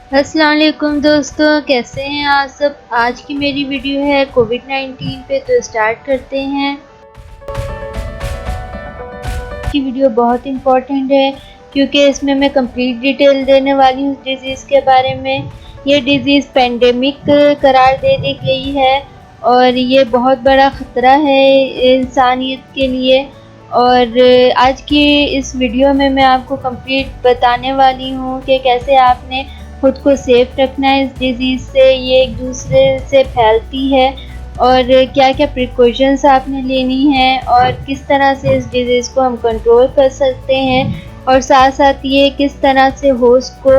अस्सलाम वालेकुम दोस्तों, कैसे हैं आप सब। आज की मेरी वीडियो है कोविड-19 पे, तो स्टार्ट करते हैं। की वीडियो बहुत इम्पोर्टेंट है क्योंकि इसमें मैं कंप्लीट डिटेल देने वाली हूँ डिज़ीज़ के बारे में। ये डिज़ीज़ पेंडेमिक करार दे दी गई है और ये बहुत बड़ा ख़तरा है इंसानियत के लिए। और आज की इस वीडियो में मैं आपको कंप्लीट बताने वाली हूँ कि कैसे आपने खुद को सेफ रखना है इस डिज़ीज़ से। ये एक दूसरे से फैलती है और क्या-क्या प्रिकॉशंस आपने लेनी है और किस तरह से इस डिज़ीज़ को हम कंट्रोल कर सकते हैं, और साथ-साथ ये किस तरह से होस्ट को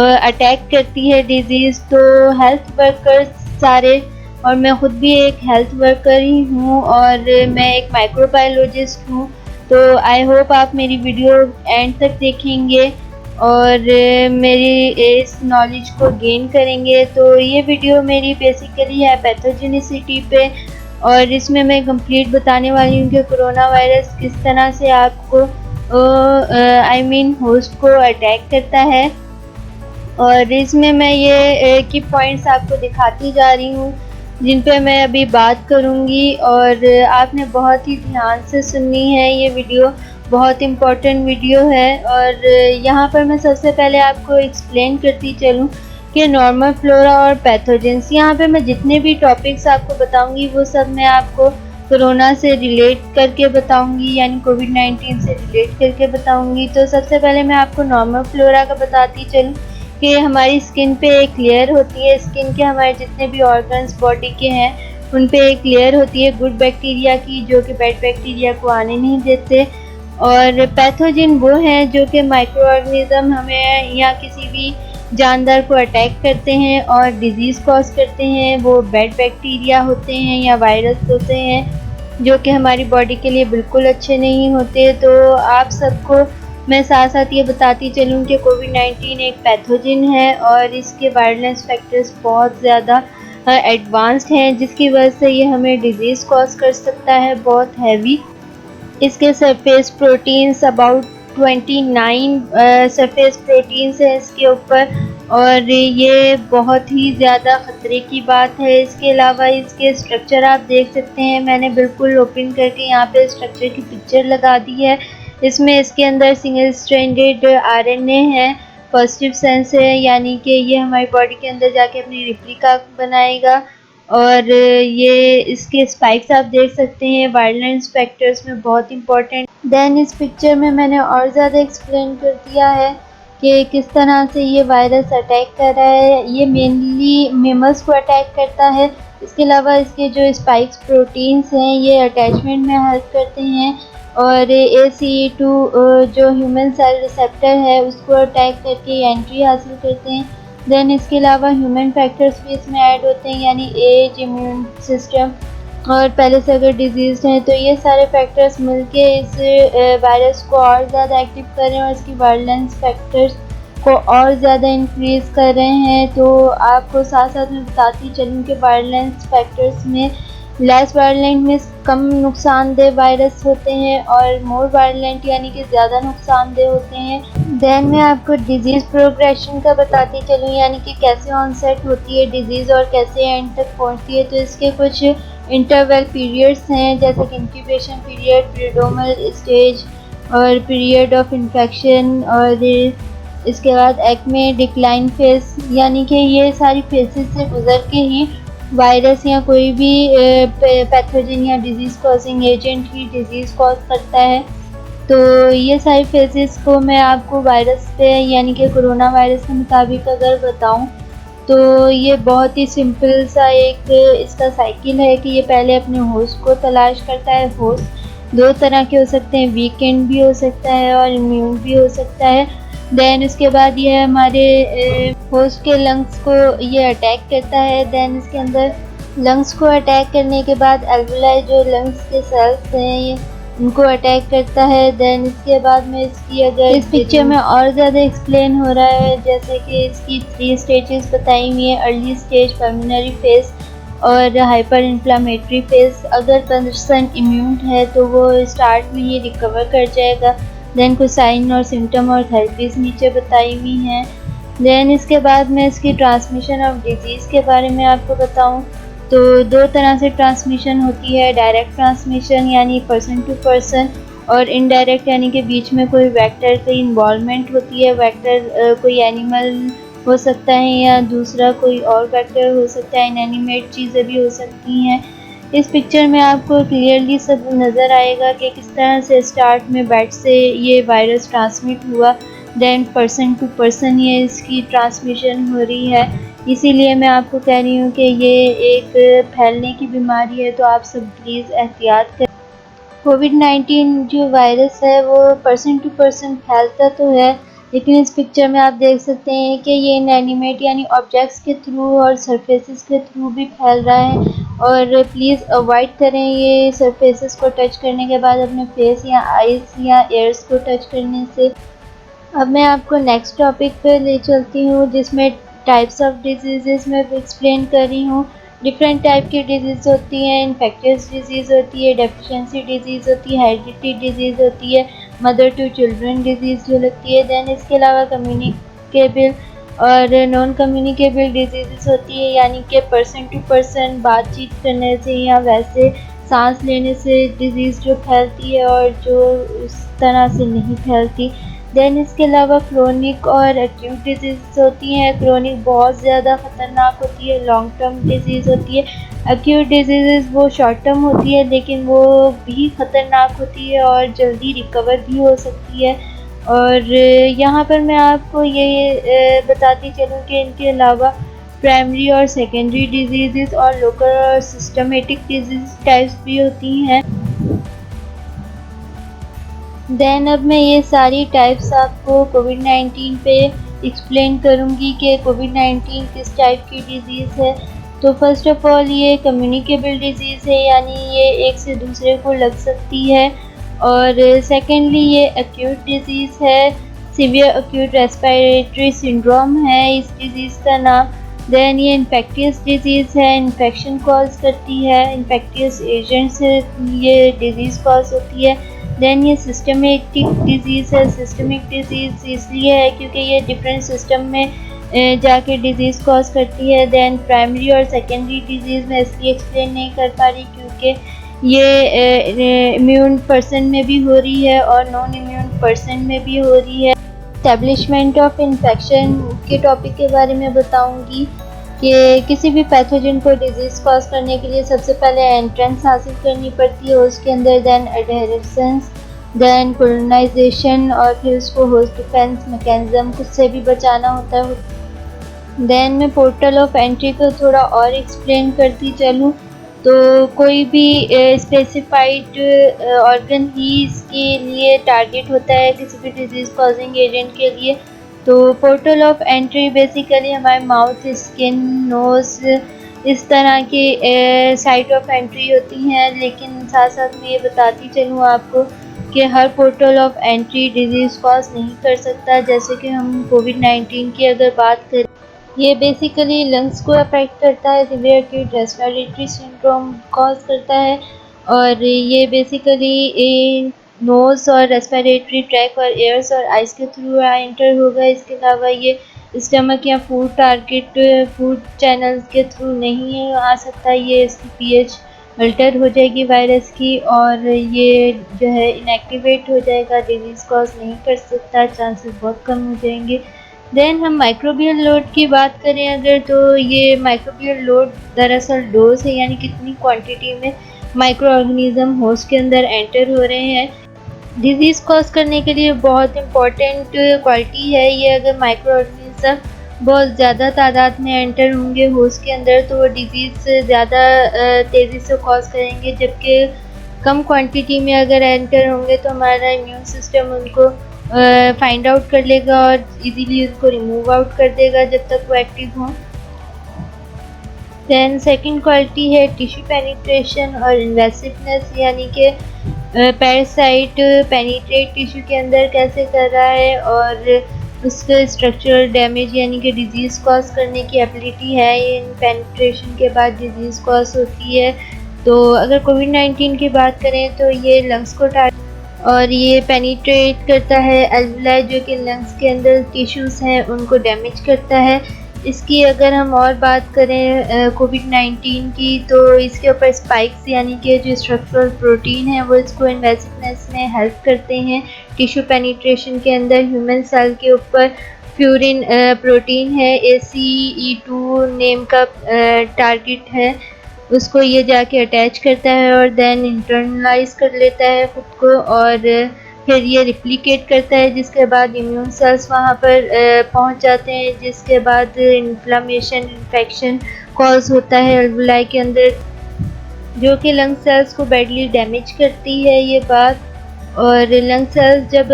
अटैक करती है डिज़ीज़। तो हेल्थ वर्कर्स सारे, और मैं खुद भी एक हेल्थ वर्कर ही हूँ और मैं एक माइक्रोबायोलॉजिस्ट हूँ, तो आई होप आप मेरी वीडियो एंड तक देखेंगे और मेरी इस नॉलेज को गेन करेंगे। तो ये वीडियो मेरी बेसिकली है पैथोजेनिसिटी पे, और इसमें मैं कंप्लीट बताने वाली हूँ कि कोरोना वायरस किस तरह से आपको होस्ट को अटैक करता है। और इसमें मैं ये की पॉइंट्स आपको दिखाती जा रही हूँ जिन पे मैं अभी बात करूँगी, और आपने बहुत ही ध्यान से सुननी है। ये वीडियो बहुत इम्पोर्टेंट वीडियो है और यहाँ पर मैं सबसे पहले आपको एक्सप्लेन करती चलूँ कि नॉर्मल फ्लोरा और पैथोजेंस। यहाँ पे मैं जितने भी टॉपिक्स आपको बताऊँगी वो सब मैं आपको कोरोना से रिलेट करके बताऊँगी, यानी कोविड-19 से रिलेट करके बताऊँगी। तो सबसे पहले मैं आपको नॉर्मल फ्लोरा का बताती चलूँ कि हमारी स्किन पे एक लेयर होती है। स्किन के हमारे जितने भी ऑर्गन्स बॉडी के हैं उन पे एक लेयर होती है गुड बैक्टीरिया की, जो कि बैड बैक्टीरिया को आने नहीं देते। और पैथोजन वो हैं जो कि माइक्रो ऑर्गेनिज्म हमें या किसी भी जानदार को अटैक करते हैं और डिजीज़ कॉज करते हैं। वो बैड बैक्टीरिया होते हैं या वायरस होते हैं जो कि हमारी बॉडी के लिए बिल्कुल अच्छे नहीं होते। तो आप सबको मैं साथ साथ ये बताती चलूँ कि कोविड-19 एक पैथोजन है और इसके वायरलेंस फैक्टर्स बहुत ज़्यादा एडवांस्ड हैं, जिसकी वजह से ये हमें डिज़ीज़ कॉज कर सकता है बहुत हैवी। इसके surface proteins about 29 surface proteins हैं इसके ऊपर, और ये बहुत ही ज़्यादा ख़तरे की बात है। इसके अलावा इसके स्ट्रक्चर आप देख सकते हैं, मैंने बिल्कुल ओपन करके यहाँ पे स्ट्रक्चर की पिक्चर लगा दी है। इसमें इसके अंदर सिंगल स्ट्रैंडेड आरएनए है, पॉजिटिव सेंस है, यानी कि ये हमारी बॉडी के अंदर जाके अपनी रिप्लिका बनाएगा। और ये इसके स्पाइक्स आप देख सकते हैं वायरलेंस फैक्टर्स में बहुत इंपॉर्टेंट। देन इस पिक्चर में मैंने और ज़्यादा एक्सप्लेन कर दिया है कि किस तरह से ये वायरस अटैक कर रहा है। ये मेनली मेमल्स को अटैक करता है। इसके अलावा इसके जो स्पाइक्स प्रोटीन्स हैं ये अटैचमेंट में हेल्प करते हैं, और ACE2 जो ह्यूमन सेल रिसेप्टर है उसको अटैक करके एंट्री हासिल करते हैं। देन इसके अलावा ह्यूमन फैक्टर्स भी इसमें ऐड होते हैं, यानी एज, इम्यून सिस्टम, और पहले से अगर डिजीज़ हैं तो ये सारे फैक्टर्स मिलके इस वायरस को और ज़्यादा एक्टिव कर रहे हैं और इसकी वायलेंस फैक्टर्स को और ज़्यादा इंक्रीज़ कर रहे हैं। तो आपको साथ साथ में बताती चलूँ कि वायलेंस फैक्टर्स में लेस वायलेंट में कम नुकसानदेह वायरस होते हैं और मोर वायलेंट यानी कि ज़्यादा नुकसानदेह होते हैं। देन मैं आपको डिज़ीज़ प्रोग्रेशन का बताती चलूँ, यानी कि कैसे ऑनसेट होती है डिज़ीज़ और कैसे एंड तक पहुँचती है। तो इसके कुछ इंटरवल पीरियड्स हैं, जैसे कि इंक्यूबेशन पीरियड, प्रीडोमल स्टेज और पीरियड ऑफ इन्फेक्शन, और इसके बाद एक्मे डिक्लाइन फेज, यानी कि ये सारी फेजेस से गुजर के ही वायरस या कोई भी पैथोजन या डिज़ीज़ कॉजिंग एजेंट ही डिज़ीज़ कॉज करता है। तो ये सारी फेजेस को मैं आपको वायरस पे यानी कि कोरोना वायरस के मुताबिक अगर बताऊं तो ये बहुत ही सिंपल सा एक इसका साइकिल है कि ये पहले अपने होस्ट को तलाश करता है। होस्ट दो तरह के हो सकते हैं, वीकेंड भी हो सकता है और इम्यून भी हो सकता है। देन उसके बाद ये हमारे होस्ट के लंग्स को ये अटैक करता है। देन इसके अंदर लंग्स को अटैक करने के बाद एल्वुलाई जो लंग्स के सेल्स हैं ये उनको अटैक करता है। देन इसके बाद में इसकी अगर इस पिक्चर में और ज़्यादा एक्सप्लेन हो रहा है, जैसे कि इसकी 3 स्टेजेस बताई हुई है, अर्ली स्टेज, पल्मोनरी फेज और हाइपर इन्फ्लामेटरी फेज। अगर पर्सन इम्यून है तो वो स्टार्ट में ही रिकवर कर जाएगा। देन कुछ साइन और सिम्टम और थेरेपीज़ नीचे बताई हुई हैं। देन इसके बाद मैं इसकी ट्रांसमिशन ऑफ डिजीज़ के बारे में आपको बताऊं तो दो तरह से ट्रांसमिशन होती है, डायरेक्ट ट्रांसमिशन यानी पर्सन टू पर्सन, और इनडायरेक्ट यानी कि बीच में कोई वेक्टर की इन्वॉल्वमेंट होती है। वेक्टर कोई एनिमल हो सकता है या दूसरा कोई और वेक्टर हो सकता है, इनएनिमेट चीज़ें भी हो सकती हैं। इस पिक्चर में आपको क्लियरली सब नज़र आएगा कि किस तरह से स्टार्ट में बैट से ये वायरस ट्रांसमिट हुआ, देन पर्सन टू पर्सन ये इसकी ट्रांसमिशन हो रही है। इसीलिए मैं आपको कह रही हूँ कि ये एक फैलने की बीमारी है, तो आप सब प्लीज़ एहतियात करें। कोविड-19 जो वायरस है वो पर्सन टू पर्सन फैलता तो है, लेकिन इस पिक्चर में आप देख सकते हैं कि ये इनएनिमेट यानी ऑब्जेक्ट्स के थ्रू और सरफेसेस के थ्रू भी फैल रहा है। और प्लीज़ अवॉइड करें ये सरफेसेस को टच करने के बाद अपने फेस या आइज़ या एयर्स को टच करने से। अब मैं आपको नेक्स्ट टॉपिक पे ले चलती हूँ, जिसमें टाइप्स ऑफ डिजीज़ में एक्सप्लेन कर रही हूँ। डिफरेंट टाइप की डिजीज़ होती हैं, इन्फेक्शियस डिजीज़ होती है, डेफिशिएंसी डिजीज़ होती है, हेरिडिटी डिजीज़ होती है, मदर टू चिल्ड्रन डिजीज़ जो लगती है। देन इसके अलावा कम्युनिकेबल और नॉन कम्युनिकेबल डिजीज़ होती है, यानी कि पर्सन टू पर्सन बातचीत करने से या वैसे सांस लेने से डिज़ीज़ जो फैलती है और जो उस तरह से नहीं फैलती। देन इसके अलावा क्रोनिक और एक्यूट डिजीज़ होती हैं। क्रोनिक बहुत ज़्यादा ख़तरनाक होती है, लॉन्ग टर्म डिजीज़ होती है। एक्यूट डिजीज़ वो शॉर्ट टर्म होती है, लेकिन वो भी ख़तरनाक होती है और जल्दी रिकवर भी हो सकती है। और यहाँ पर मैं आपको ये बताती चलूँ कि इनके अलावा प्राइमरी और सेकेंडरी डिजीज़ और लोकल और सिस्टमेटिक डिजीज़ टाइप्स भी होती हैं। देन अब मैं ये सारी टाइप्स आपको कोविड-19 पे एक्सप्लेन करूँगी कि कोविड-19 किस टाइप की डिज़ीज़ है। तो फर्स्ट ऑफ़ ऑल ये कम्युनिकेबल डिज़ीज़ है, यानी ये एक से दूसरे को लग सकती है। और सेकेंडली ये एक्यूट डिज़ीज़ है, सीवियर एक्यूट रेस्पिरेटरी सिंड्रोम है इस डिज़ीज़ का नाम। देन ये इन्फेक्टियस डिज़ीज़ है, इन्फेक्शन कॉज करती है, इन्फेक्टियस एजेंट से ये डिज़ीज़ कॉज होती है। देन ये सिस्टमेटिक डिज़ीज़ है। सिस्टमिक डिज़ीज़ इसलिए है क्योंकि ये डिफरेंट सिस्टम में जाके डिज़ीज़ कॉज करती है। देन प्राइमरी और सेकेंडरी डिज़ीज़ मैं इसलिए एक्सप्लेन नहीं कर पा रही क्योंकि ये इम्यून पर्सन में भी हो रही है और नॉन इम्यून पर्सन में भी हो रही है। एस्टेब्लिशमेंट ऑफ इन्फेक्शन के टॉपिक के बारे में बताऊंगी कि किसी भी पैथोजन को डिजीज़ कॉज करने के लिए सबसे पहले एंट्रेंस हासिल करनी पड़ती है उसके अंदर, देन एडहेरेंस, देन कोलोनाइजेशन और फिर उसको होस्ट डिफेंस मैकेनिज्म खुद से भी बचाना होता है। देन मैं पोर्टल ऑफ एंट्री को थोड़ा और एक्सप्लेन करती चलूँ तो कोई भी स्पेसिफाइड ऑर्गन ही इसके लिए टारगेट होता है किसी भी डिजीज़ कॉजिंग एजेंट के लिए। तो पोर्टल ऑफ एंट्री बेसिकली हमारे माउथ, स्किन, नोज़ इस तरह की साइट ऑफ एंट्री होती हैं। लेकिन साथ साथ मैं ये बताती चलूँ आपको कि हर portal of entry disease cause नहीं कर सकता। जैसे कि हम कोविड-19 की अगर बात करें, ये बेसिकली लंग्स को अफेक्ट करता है, severe acute respiratory syndrome cause करता है। और ये बेसिकली नोज़ और रेस्पिरेटरी ट्रैक और एयर्स और आइज़ के थ्रू एंटर होगा। इसके अलावा ये स्टमक या फूड चैनल्स के थ्रू नहीं आ सकता। ये इसकी पीएच अल्टर हो जाएगी वायरस की और ये जो है इनएक्टिवेट हो जाएगा, डिजीज़ कॉज नहीं कर सकता, चांसेस बहुत कम हो जाएंगे। देन हम माइक्रोबियल लोड की बात करें अगर, तो ये माइक्रोबियल लोड दरअसल डोज है, यानी कितनी क्वांटिटी में माइक्रो ऑर्गेनिज्म होस्ट के अंदर एंटर हो रहे हैं। डिजीज़ कॉज करने के लिए बहुत इम्पॉर्टेंट क्वालिटी है ये, अगर माइक्रो ऑर्गेनिज्म बहुत ज़्यादा तादाद में एंटर होंगे होस्ट के अंदर तो वो डिज़ीज़ ज़्यादा तेज़ी से कॉज करेंगे, जबकि कम क्वांटिटी में अगर एंटर होंगे तो हमारा इम्यून सिस्टम उनको फाइंड आउट कर लेगा और इजीली उसको रिमूव आउट कर देगा जब तक वो एक्टिव हों। दैन सेकंड क्वालिटी है टिश्यू पेनिट्रेशन और इन्वेसिवनेस, यानी कि पैरासाइट पेनिट्रेट टिश्यू के अंदर कैसे कर रहा है और उसका स्ट्रक्चरल डैमेज यानी कि डिजीज़ कॉज करने की एबिलिटी है। ये पेनिट्रेशन के बाद डिजीज़ कॉज होती है। तो अगर कोविड-19 की बात करें तो ये लंग्स को और ये पेनिट्रेट करता है एल्वुलाई जो कि लंग्स के अंदर टिश्यूज़ हैं उनको डैमेज करता है। इसकी अगर हम और बात करें कोविड-19 की, तो इसके ऊपर स्पाइक्स यानी कि जो स्ट्रक्चरल प्रोटीन है वो इसको इन्वेसिवनेस में हेल्प करते हैं। टिश्यू पेनिट्रेशन के अंदर ह्यूमन सेल के ऊपर फ्यूरिन प्रोटीन है, ACE2 नेम का टारगेट है, उसको ये जाके अटैच करता है और देन इंटरनलाइज कर लेता है ख़ुद को, और फिर ये रिप्लिकेट करता है, जिसके बाद इम्यून सेल्स वहाँ पर पहुँच जाते हैं, जिसके बाद इन्फ्लेमेशन इन्फेक्शन कॉज होता है अल्वुलाई के अंदर, जो कि लंग सेल्स को बैडली डैमेज करती है ये बात। और लंग सेल्स जब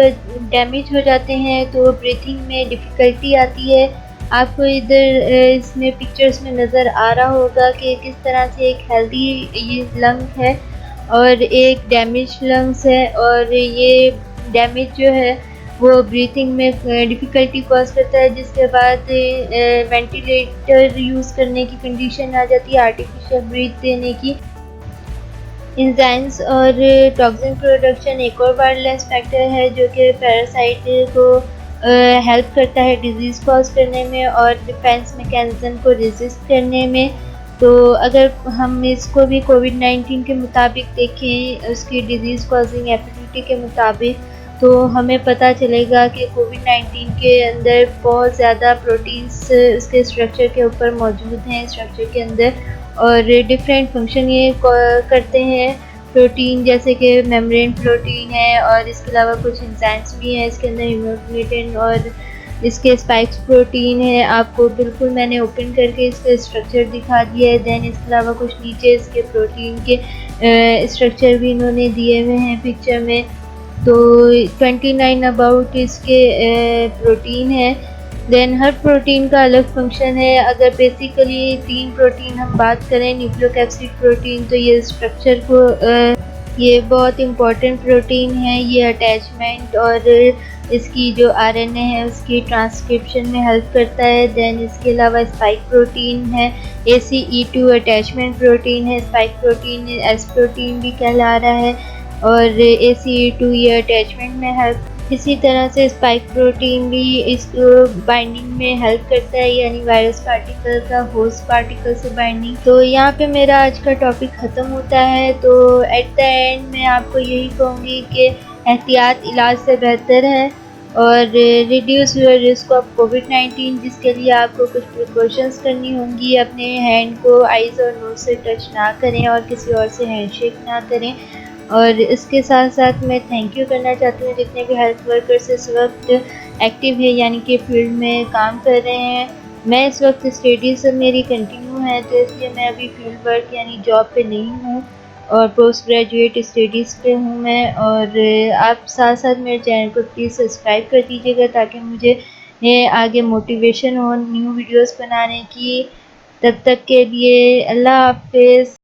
डैमेज हो जाते हैं तो ब्रीथिंग में डिफ़िकल्टी आती है। आपको इधर इसमें पिक्चर्स में नज़र आ रहा होगा कि किस तरह से एक हेल्दी ये लंग है और एक डैमेज लंग्स है, और ये डैमेज जो है वो ब्रीथिंग में डिफ़िकल्टी कॉज करता है, जिसके बाद वेंटिलेटर यूज़ करने की कंडीशन आ जाती है, आर्टिफिशियल ब्रीथ देने की। एंजाइम्स और टॉक्सिन प्रोडक्शन एक और वायरलेस फैक्टर है जो कि पैरासाइट को हेल्प करता है डिज़ीज़ कॉज करने में और डिफेंस मैकेनिज़्म को रेजिस्ट करने में। तो अगर हम इसको भी कोविड-19 के मुताबिक देखें, उसकी डिज़ीज़ कॉजिंग एबिलिटी के मुताबिक, तो हमें पता चलेगा कि कोविड-19 के अंदर बहुत ज़्यादा प्रोटीन्स उसके स्ट्रक्चर के ऊपर मौजूद हैं, स्ट्रक्चर के अंदर, और डिफरेंट फंक्शन ये करते हैं प्रोटीन, जैसे कि मेम्ब्रेन प्रोटीन है और इसके अलावा कुछ एंजाइम्स भी हैं इसके अंदर, हीमोग्लोबिन, और इसके स्पाइक्स प्रोटीन है। आपको बिल्कुल मैंने ओपन करके इसका स्ट्रक्चर दिखा दिया है। देन इसके अलावा कुछ नीचे इसके प्रोटीन के स्ट्रक्चर भी इन्होंने दिए हुए हैं पिक्चर में। तो 29 अबाउट इसके प्रोटीन है। देन हर प्रोटीन का अलग फंक्शन है। अगर बेसिकली 3 प्रोटीन हम बात करें, न्यूक्लियोकैप्सिड प्रोटीन, तो ये स्ट्रक्चर को ये बहुत इम्पॉर्टेंट प्रोटीन है। ये अटैचमेंट और इसकी जो आरएनए है उसकी ट्रांसक्रिप्शन में हेल्प करता है। देन इसके अलावा स्पाइक प्रोटीन है, ACE2 अटैचमेंट प्रोटीन है, स्पाइक प्रोटीन एस प्रोटीन भी कहला रहा है, और ACE2 ये अटैचमेंट में हेल्प। इसी तरह से स्पाइक प्रोटीन भी इसको बाइंडिंग में हेल्प करता है, यानी वायरस पार्टिकल का होस्ट पार्टिकल से बाइंडिंग। तो यहाँ पे मेरा आज का टॉपिक ख़त्म होता है। तो एट द एंड मैं आपको यही कहूँगी कि एहतियात इलाज से बेहतर है, और रिड्यूस योर रिस्क ऑफ कोविड-19, जिसके लिए आपको कुछ प्रिकॉशंस करनी होंगी। अपने हैंड को आइज़ और नोज़ से टच ना करें और किसी और से हैंडशेक ना करें। और इसके साथ साथ मैं थैंक यू करना चाहती हूँ जितने भी हेल्थ वर्कर्स इस वक्त एक्टिव है, यानी कि फील्ड में काम कर रहे हैं। मैं इस वक्त स्टडीज़ मेरी कंटिन्यू है, तो इसलिए मैं अभी फील्ड वर्क यानी जॉब पे नहीं हूँ और पोस्ट ग्रेजुएट स्टडीज़ पे हूँ मैं। और आप साथ साथ मेरे चैनल को प्लीज़ सब्सक्राइब कर दीजिएगा ताकि मुझे आगे मोटिवेशन हो न्यू वीडियोस बनाने की। तब तक के लिए अल्लाह हाफ़िज़।